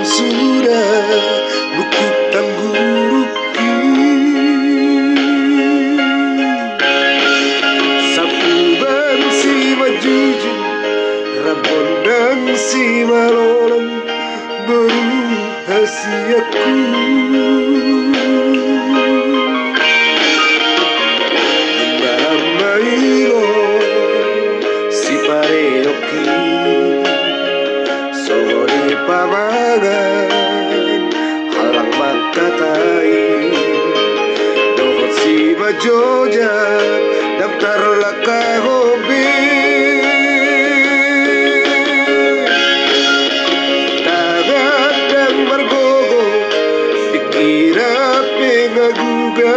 sudah buku tangguruki sapu ban si majuju rabon dan si malolong baru hasiaku Mailo si pareoki sogori pamangan halang makatai dohot si majoja daftar laka hobi tagat dan margogo pikira pengaguga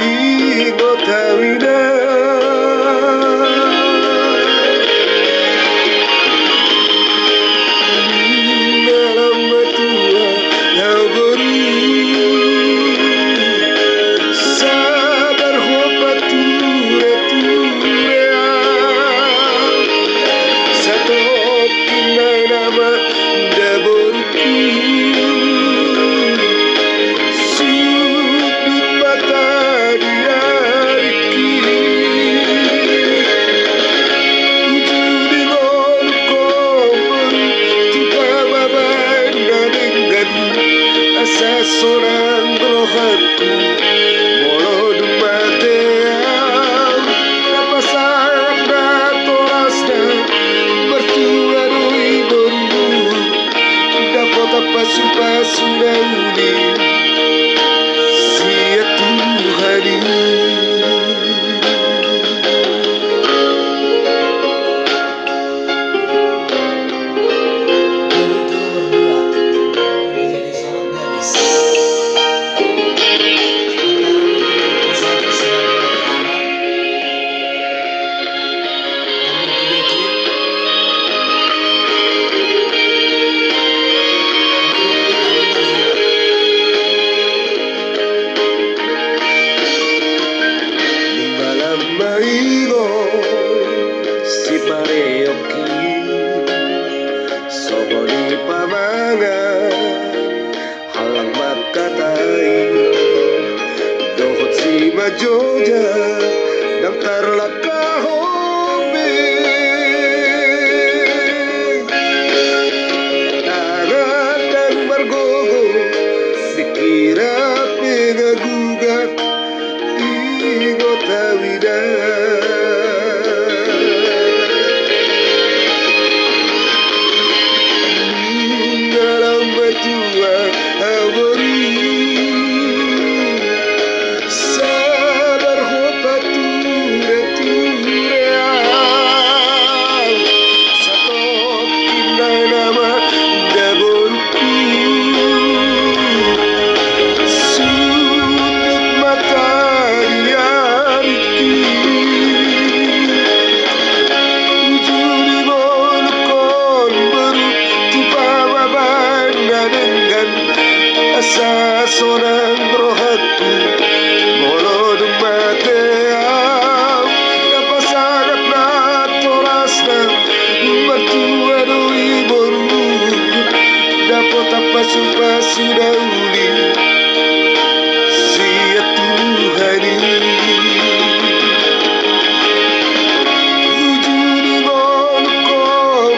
ingotawina seorang rohanku molo dumateam napasarap na toras na bertuaroi boru dapat pasu-pasu na uli siya Tuhani Mailo si pareoki sogori pamangan halang makatai dohot si majoja daftar laka hobi tagat dan margogo dikira pengagugat ingotawida dalam batua awari sabar hopatura tureang satok kinai nama daborku sudut mata seorang rohanku molo dumateam napasarap na toras na bertuaroi boru dapat pasu-pasu na uli siya Tuhani ujuni ngolko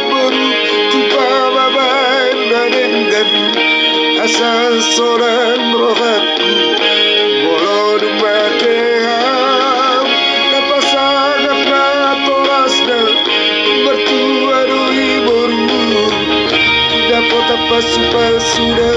baru tupababan na denggan asal seorang rohanku molo dumateam napasarap na toras na bertuaroi boru dapat pasu-pasu na